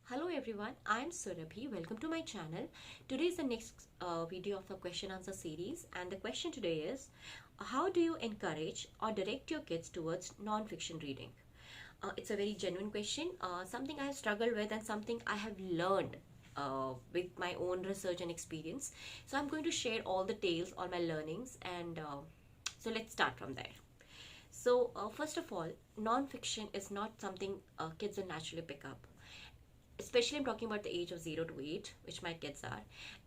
Hello everyone, I am Surabhi. Welcome to my channel. Today is the next video of the question answer series, and the question today is how do you encourage or direct your kids towards non-fiction reading? It's a very genuine question, something I have struggled with and something I have learned with my own research and experience. So I'm going to share all the tales, all my learnings, and so let's start from there. So first of all, non-fiction is not something kids will naturally pick up, especially I'm talking about the age of 0 to 8, which my kids are,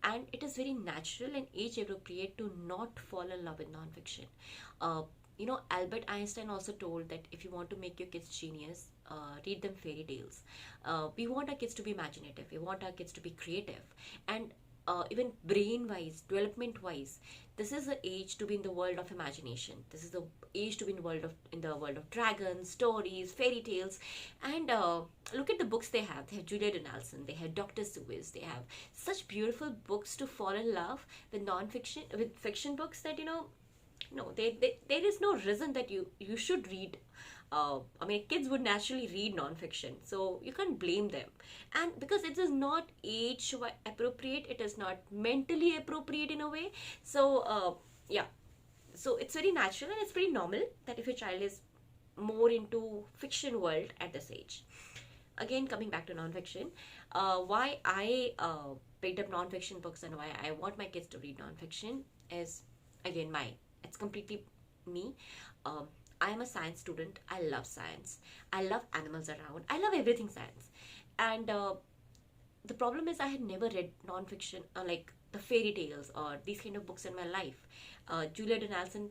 and it is very natural and age appropriate to not fall in love with nonfiction. Albert Einstein also told that if you want to make your kids genius, read them fairy tales. We want our kids to be imaginative, we want our kids to be creative, and even brain wise, development wise, this is the age to be in the world of imagination. This is the age to be in the world of dragons, stories, fairy tales. And look at the books they have. They have Julia Donaldson, they have Dr. Seuss, they have such beautiful books to fall in love with non-fiction, with fiction books, that there is no reason that you should read. Kids would naturally read non-fiction, so you can't blame them. And because it is not age appropriate, it is not mentally appropriate in a way. So so it's very natural and it's pretty normal that if your child is more into fiction world at this age. Again, coming back to non-fiction, why I picked up non-fiction books and why I want my kids to read non-fiction is, again, it's completely me. I am a science student. I love science. I love animals around. I love everything science. And the problem is I had never read non-fiction, like the fairy tales or these kind of books in my life. Julia Donaldson,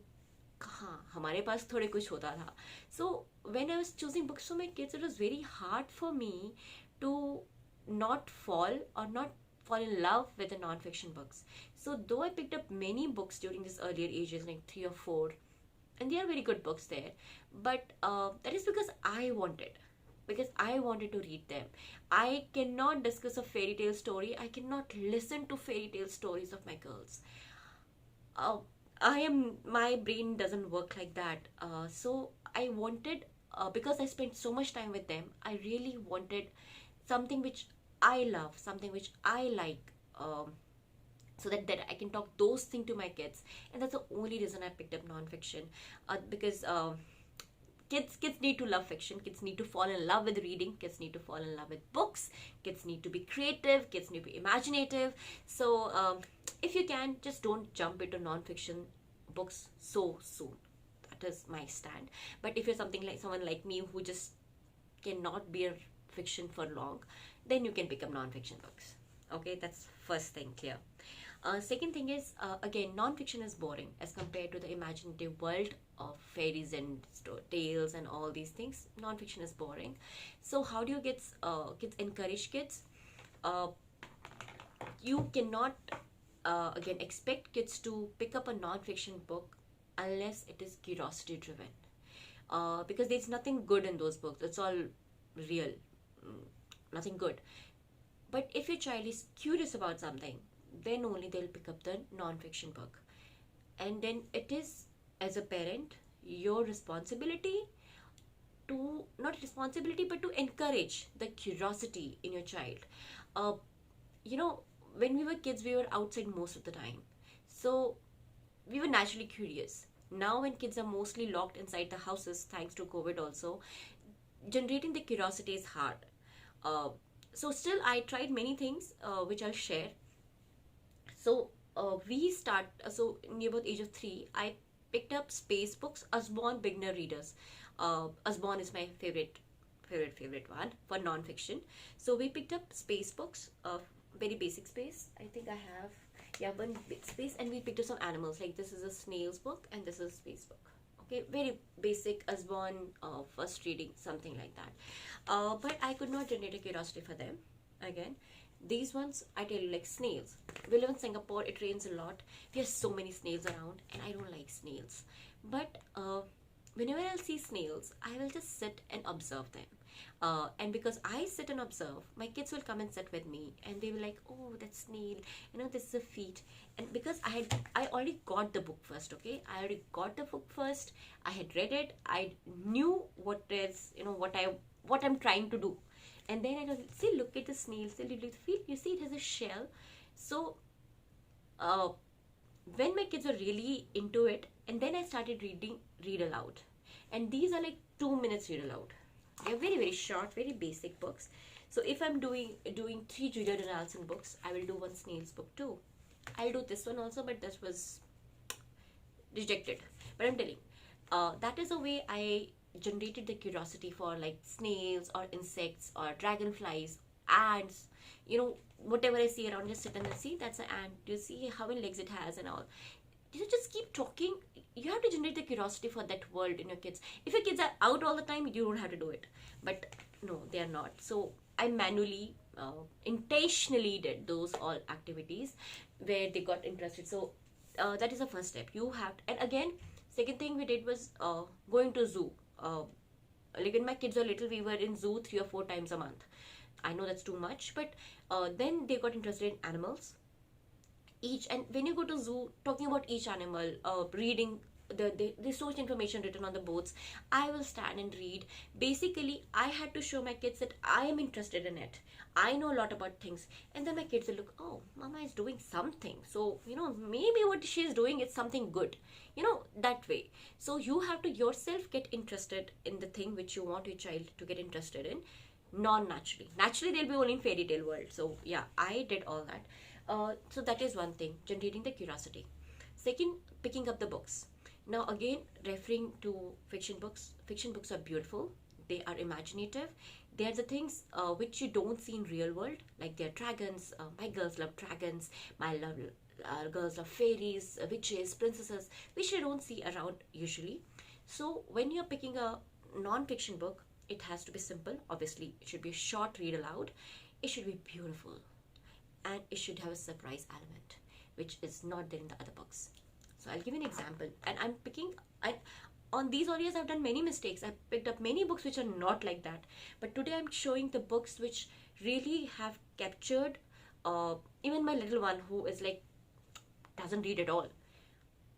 कहाँ हमारे पास थोड़े कुछ होता था. So when I was choosing books for my kids, it was very hard for me to not fall in love with the non-fiction books. So though I picked up many books during these earlier ages, like 3 or 4, and there are very good books there, but that is because I wanted to read them. I cannot discuss a fairy tale story. I cannot listen to fairy tale stories of my girls. My brain doesn't work like that. So I wanted, because I spent so much time with them, I really wanted something which I love, something which I like, so that I can talk those things to my kids. And that's the only reason I picked up non-fiction, because kids need to love fiction. Kids need to fall in love with reading. Kids need to fall in love with books. Kids need to be creative. Kids need to be imaginative. So if you can, just don't jump into non-fiction books so soon. That is my stand. But if you're someone like me who just cannot bear fiction for long, then you can pick up non-fiction books. Okay, that's first thing clear. Second thing is, again, non-fiction is boring as compared to the imaginative world of fairies and tales and all these things. Non-fiction is boring. So how do you encourage kids? You cannot again expect kids to pick up a non-fiction book unless it is curiosity driven, because there's nothing good in those books. It's all real, nothing good. But if your child is curious about something, then only they'll pick up the non-fiction book. And then it is, as a parent, your responsibility to, not responsibility, but to encourage the curiosity in your child. When we were kids, we were outside most of the time. So we were naturally curious. Now when kids are mostly locked inside the houses, thanks to COVID also, generating the curiosity is hard. So still I tried many things, which I'll share. So so near about age of 3, I picked up space books, Usborne beginner readers. Usborne is my favorite one for non-fiction. So we picked up space books, very basic space. I think I have, one space, and we picked up some animals. Like this is a snails book and this is a space book. Okay, very basic Usborne first reading, something like that. But I could not generate a curiosity for them. Again, these ones, I tell you, like snails. We live in Singapore, it rains a lot. We have so many snails around, and I don't like snails. But whenever I'll see snails, I will just sit and observe them. And because I sit and observe, my kids will come and sit with me, and they will like, oh, that snail, this is a feet. And because I already got the book first, okay? I already got the book first. I had read it. I knew what I'm trying to do. And then I go, see, look at the snail. You see it has a shell. So when my kids were really into it, and then I started read aloud. And these are like 2 minutes read aloud. They're very, very short, very basic books. So if I'm doing 3 Julia Donaldson books, I will do 1 snails book too. I'll do this one also, but this was rejected. But I'm telling, that is the way I generated the curiosity for like snails or insects or dragonflies, ants, whatever I see around, just sit and see, that's an ant. You see how many legs it has and all. You just keep talking. You have to generate the curiosity for that world in your kids. If your kids are out all the time, you don't have to do it. But no, they are not. So I manually, intentionally did those all activities where they got interested. So that is the first step. You have to, and again, second thing we did was going to zoo. Like when my kids were little, we were in zoo 3 or 4 times a month. I know that's too much, but then they got interested in animals. And when you go to zoo, talking about each animal, reading there's so much information written on the boards. I will stand and read. Basically, I had to show my kids that I am interested in it. I know a lot about things. And then my kids will look, oh, mama is doing something. So, maybe what she's doing is something good. That way. So you have to yourself get interested in the thing which you want your child to get interested in, non-naturally. Naturally, they'll be only in fairy tale world. So yeah, I did all that. So that is one thing, generating the curiosity. Second, picking up the books. Now again, referring to fiction books are beautiful. They are imaginative. They are the things which you don't see in real world. Like they are dragons. My girls love dragons. My girls love fairies, witches, princesses, which you don't see around usually. So when you're picking a non-fiction book, it has to be simple. Obviously, it should be a short read aloud. It should be beautiful. And it should have a surprise element, which is not there in the other books. So I'll give you an example. And on these areas, I've done many mistakes. I've picked up many books which are not like that. But today I'm showing the books which really have captured, even my little one who is like, doesn't read at all.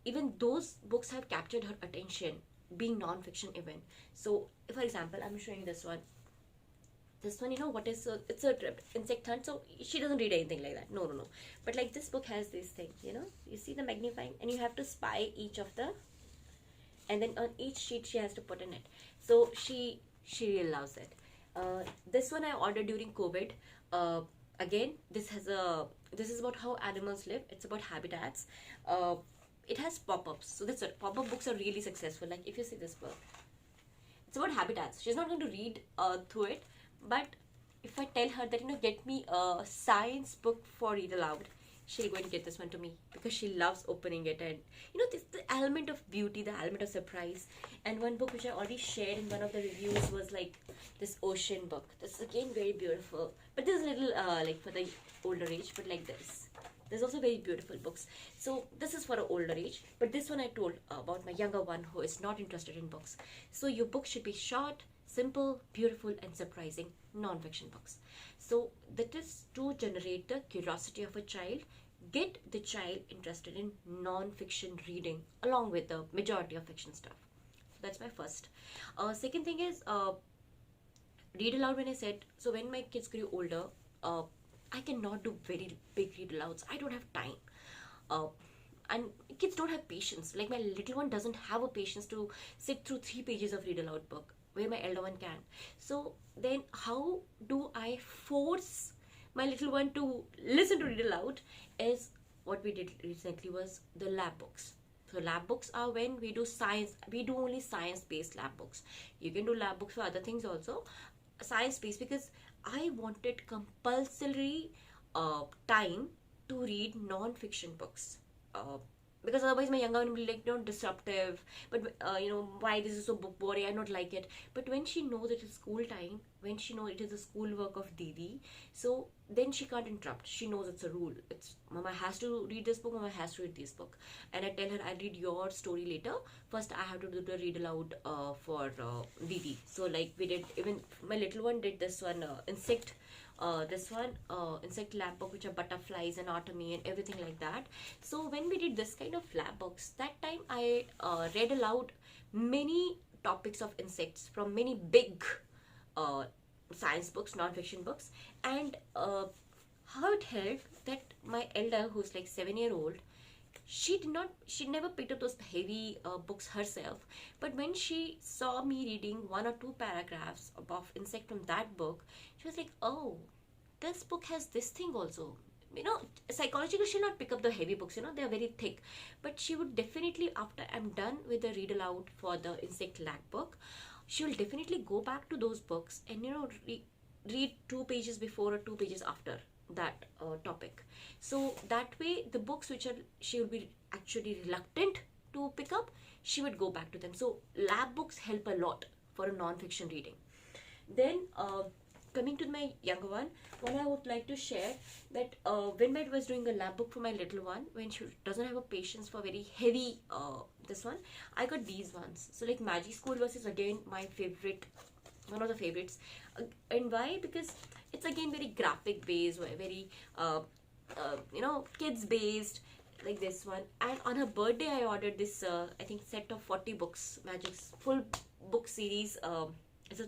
Even those books have captured her attention, being non-fiction even. So, for example, I'm showing this one. This one, what is it's a insect hunt, so she doesn't read anything like that. No. But like this book has these things, you see the magnifying, and you have to spy each of the, and then on each sheet she has to put in it. So she really loves it. This one I ordered during COVID. Again, this is about how animals live. It's about habitats. It has pop-ups. So that's what pop-up books are really successful. Like if you see this book, it's about habitats. She's not going to read through it. But if I tell her that, get me a science book for read aloud, she'll go and get this one to me because she loves opening it. And, this the element of beauty, the element of surprise. And one book which I already shared in one of the reviews was like this ocean book. This is again very beautiful. But this is a little like for the older age, but like this. There's also very beautiful books. So this is for an older age. But this one I told about my younger one who is not interested in books. So your book should be short, simple, beautiful, and surprising non-fiction books. So that is to generate the curiosity of a child, get the child interested in non-fiction reading along with the majority of fiction stuff. So that's my first. Second thing is read aloud. When I said, so when my kids grew older, I cannot do very big read alouds. I don't have time. And kids don't have patience. Like my little one doesn't have a patience to sit through 3 pages of read aloud book, where my elder one can. So then how do I force my little one to listen to read aloud? Is what we did recently was the lab books. So lab books are when we do science. We do only science-based lab books. You can do lab books for other things also. Science-based, because I wanted compulsory time to read non-fiction books. Because otherwise my younger one will be like, disruptive, but why this is so book boring, I don't like it. But when she knows it is school time, when she knows it is the school work of Didi, so then she can't interrupt. She knows it's a rule. It's mama has to read this book, mama has to read this book. And I tell her, I'll read your story later. First I have to do the read aloud for Didi. So like we did, even my little one did this one, insect lab book, which are butterflies, anatomy, and everything like that. So when we did this kind of lab books, that time I read aloud many topics of insects from many big science books, non-fiction books. And how it helped that my elder, who's like 7-year-old, she never picked up those heavy books herself, but when she saw me reading 1 or 2 paragraphs of insect from that book, she was like, oh, this book has this thing also. Psychologically she'll not pick up the heavy books, they're very thick, but she would definitely, after I'm done with the read aloud for the insect lag book, she will definitely go back to those books and read 2 pages before or 2 pages after that topic. So that way the books which she would be actually reluctant to pick up, she would go back to them. So lab books help a lot for a non-fiction reading. Then coming to my younger one, what I would like to share that when I was doing a lab book for my little one, when she doesn't have a patience for very heavy this one, I got these ones. So like Magic School Bus is again my favorite, one of the favorites. And why? Because it's again very graphic based, very kids based, like this one. And on her birthday I ordered this I think set of 40 books, Magic's full book series. It's a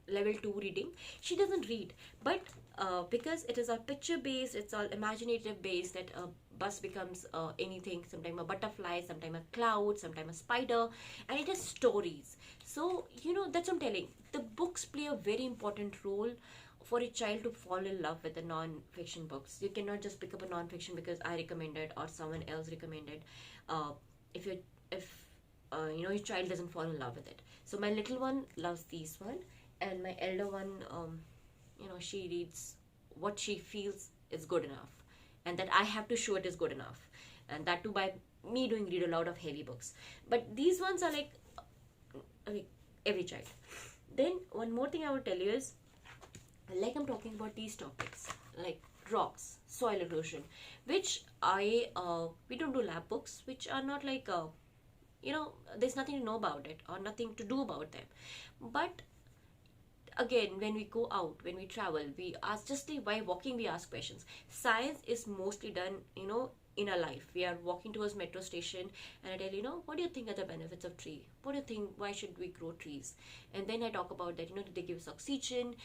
level 2 reading. She doesn't read, but because it is all picture based, it's all imaginative based, that a bus becomes anything, sometimes a butterfly, sometimes a cloud, sometimes a spider, and it has stories. So that's what I'm telling, the books play a very important role for a child to fall in love with the non-fiction books. You cannot just pick up a non-fiction because I recommended or someone else recommended if your child doesn't fall in love with it. So my little one loves these one, and my elder one, she reads what she feels is good enough, and that I have to show it is good enough, and that too by me doing read aloud of heavy books. But these ones are like every child. Then one more thing I would tell you is, like I'm talking about these topics like rocks, soil erosion, which we don't do lab books, which are not like there's nothing to know about it or nothing to do about them. But again, when we go out, when we travel, we ask, just by walking we ask questions. Science is mostly done in our life. We are walking towards metro station and I tell what do you think are the benefits of tree, what do you think, why should we grow trees? And then I talk about that they give us oxygen,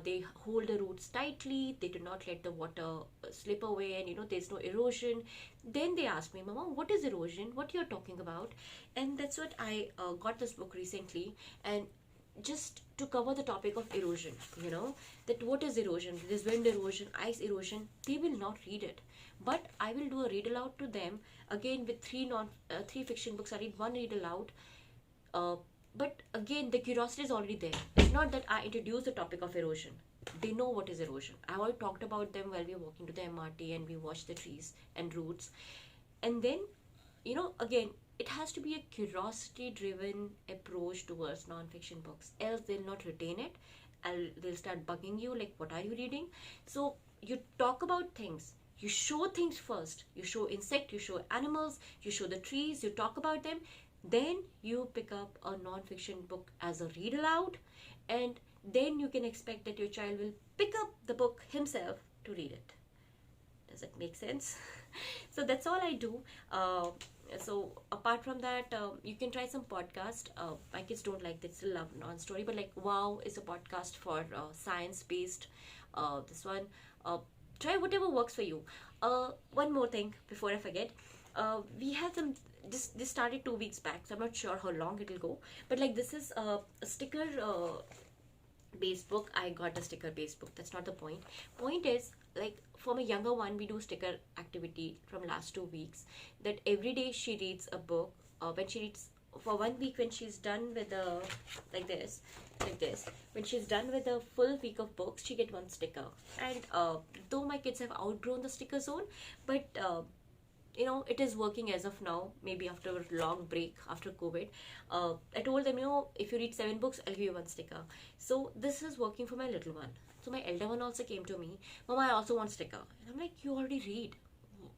they hold the roots tightly, they do not let the water slip away, and there's no erosion. Then they ask me, Mama, what is erosion, what you're talking about? And that's what I got this book recently, and just to cover the topic of erosion, that what is erosion, there's wind erosion, ice erosion. They will not read it, but I will do a read aloud to them again with three fiction books. I read one read aloud, but again the curiosity is already there. It's not that I introduce the topic of erosion, they know what is erosion. I already talked about them while we were walking to the MRT and we watched the trees and roots. And then again, it has to be a curiosity driven approach towards non-fiction books, else they'll not retain it and they'll start bugging you like, what are you reading? So you talk about things, you show things first, you show insect, you show animals, you show the trees, you talk about them, then you pick up a non-fiction book as a read aloud, and then you can expect that your child will pick up the book himself to read it. Does it make sense? So that's all I do. So apart from that, you can try some podcast. My kids don't like, they still love non-story, but like Wow is a podcast for science-based. This one, try whatever works for you. One more thing before I forget. We have some, this started 2 weeks back, so I'm not sure how long it will go, but like this is a sticker based book. I got a sticker based book. That's not the point. Point is, like for my younger one, we do sticker activity from last 2 weeks, that every day she reads a book. When she reads for 1 week, when she's done with the like this, when she's done with a full week of books, she get one sticker. And though my kids have outgrown the sticker zone, but it is working as of now, maybe after a long break after COVID. I told them, if you read 7 books, I'll give you 1 sticker. So this is working for my little one. So my elder one also came to me, Mama, I also want sticker. And I'm like, you already read.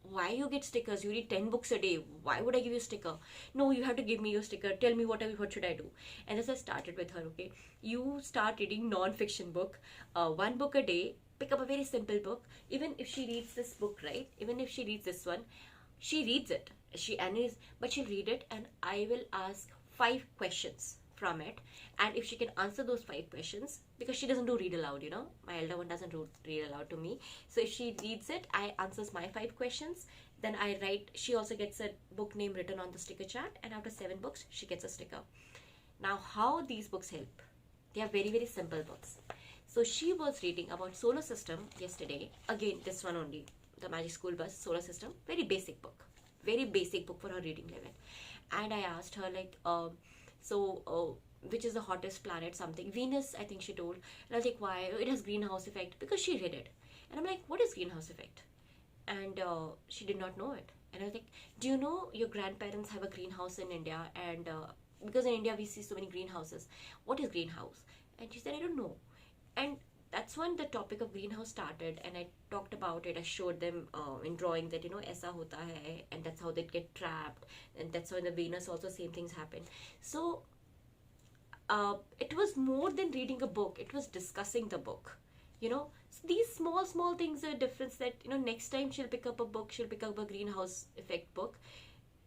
Why you get stickers? You read 10 books a day. Why would I give you a sticker? No, you have to give me your sticker. Tell me what should I do? And as I started with her, okay, you start reading non-fiction book, 1 book a day. Pick up a very simple book. Even if she reads this book, right? Even if she reads this one, she reads it. But she'll read it, and I will ask 5 questions. from it, and if she can answer those 5 questions, because she doesn't do read aloud, you know, my elder one doesn't read aloud to me. So if she reads it, I answers my 5 questions, then I write. She also gets a book name written on the sticker chart, and after 7 books she gets a sticker. Now how these books help? They are very, very simple books. So she was reading about solar system yesterday. Again, this one only, the Magic School Bus solar system. Very basic book. Very basic book for her reading level. And I asked her like, which is the hottest planet? Something. Venus, I think she told. And I was like, why? It has greenhouse effect. Because she read it. And I'm like, what is greenhouse effect? And she did not know it. And I was like, do you know your grandparents have a greenhouse in India? And because in India we see so many greenhouses. What is greenhouse? And she said, I don't know. And that's when the topic of greenhouse started, and I talked about it. I showed them in drawing that, you know, aisa hota hai, and that's how they get trapped, and that's how in the Venus also same things happen. So it was more than reading a book, it was discussing the book, you know. So these small things are difference that, you know, next time she'll pick up a book, she'll pick up a greenhouse effect book,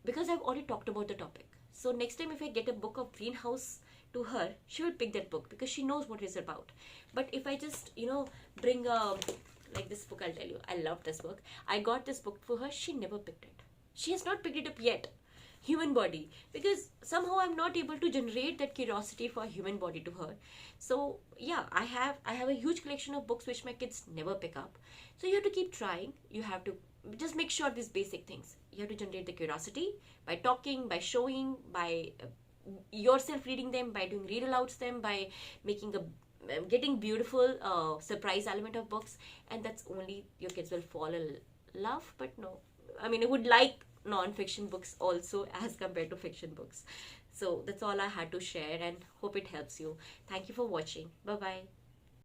because I've already talked about the topic. So next time if I get a book of greenhouse to her, she will pick that book because she knows what it's about. But if I just, you know, bring like this book, I'll tell you, I love this book. I got this book for her. She never picked it. She has not picked it up yet. Human body, because somehow I'm not able to generate that curiosity for human body to her. So yeah, I have a huge collection of books which my kids never pick up. So you have to keep trying. You have to just make sure these basic things. You have to generate the curiosity by talking, by showing, by yourself reading them, by doing read alouds them, by making a getting beautiful surprise element of books, and that's only your kids will fall in love. But no, I mean, I would like non-fiction books also as compared to fiction books. So that's all I had to share, and hope it helps you. Thank you for watching. Bye bye.